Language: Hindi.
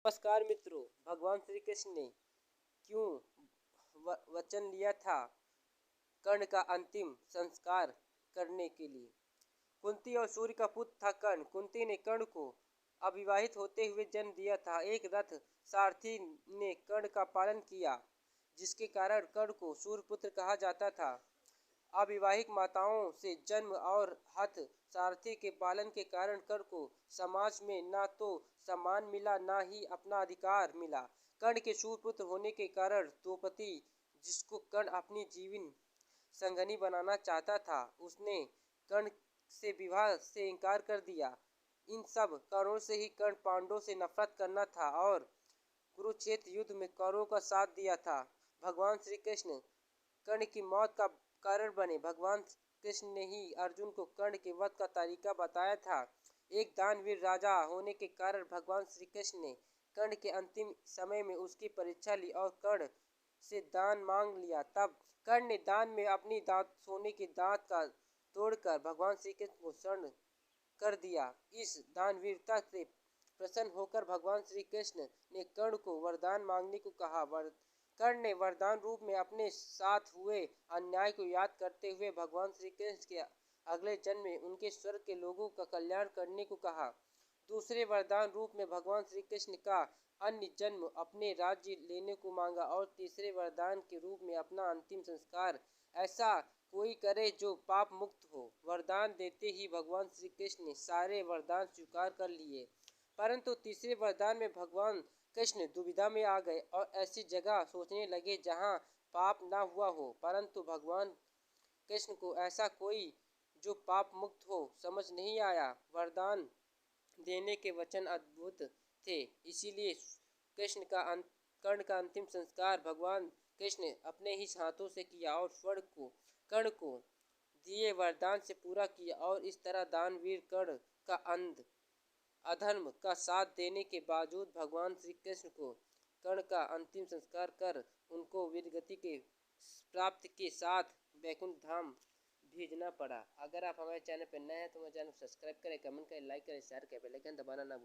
नमस्कार मित्रों, भगवान श्री कृष्ण ने क्यों वचन लिया था कर्ण का अंतिम संस्कार करने के लिए। कुंती और सूर्य का पुत्र था कर्ण। कुंती ने कर्ण को अविवाहित होते हुए जन्म दिया था। एक रथ सारथी ने कर्ण का पालन किया, जिसके कारण कर्ण को सूर्यपुत्र कहा जाता था। अविवाहित माताओं से जन्म और हठ सारथी के पालन के कारण कर्ण को समाज में न तो सम्मान मिला, न ही अपना अधिकार मिला। कर्ण के सूर्यपुत्र होने के कारण द्रौपदी, जिसको कर्ण अपनी जीवन संगनी बनाना चाहता था, उसने कर्ण से विवाह से इनकार कर दिया। इन सब कारणों से ही कर्ण पांडवों से नफरत करना था और कुरुक्षेत्र युद्ध में कौरवों का साथ दिया था। भगवान श्री कृष्ण कर्ण की मौत का कारण बने। भगवान कृष्ण ने ही अर्जुन को कर्ण के वध का तरीका बताया था। एक दानवीर राजा होने के कारण भगवान श्री कृष्ण ने कर्ण के अंतिम समय में उसकी परीक्षा ली और कर्ण से दान मांग लिया। तब कर्ण ने दान में अपनी सोने के दांत का तोड़कर भगवान श्री कृष्ण को शरण कर दिया। इस दानवीरता से प्रसन्न होकर भगवान श्री कृष्ण ने कर्ण को वरदान मांगने को कहा। कर्ण ने वरदान रूप में अपने साथ हुए अन्याय को याद करते हुए भगवान श्री कृष्ण के अगले जन्म में उनके स्वर्ग के लोगों का कल्याण करने को कहा। दूसरे वरदान रूप में भगवान श्री कृष्ण का अन्य जन्म अपने राज्य लेने को मांगा और तीसरे वरदान के रूप में अपना अंतिम संस्कार ऐसा कोई करे जो पाप मुक्त हो। वरदान देते ही भगवान श्री कृष्ण ने सारे वरदान स्वीकार कर लिए, परंतु तीसरे वरदान में भगवान कृष्ण दुविधा में आ गए और ऐसी जगह सोचने लगे जहाँ पाप ना हुआ हो। परंतु भगवान कृष्ण को ऐसा कोई जो पाप मुक्त हो समझ नहीं आया। वरदान देने के वचन अद्भुत थे, इसीलिए कर्ण का अंतिम संस्कार भगवान कृष्ण अपने ही हाथों से किया और स्वर्ण को कर्ण को दिए वरदान से पूरा किया। और इस तरह दानवीर कर्ण का अधर्म का साथ देने के बावजूद भगवान श्री कृष्ण को कर्ण का अंतिम संस्कार कर उनको वीरगति के प्राप्ति के साथ वैकुंठ धाम भेजना पड़ा। अगर आप हमारे चैनल पर नए हैं तो हमारे चैनल को सब्सक्राइब करें, कमेंट करें, लाइक करें, शेयर करें, बेल आइकन दबाना ना भूलें।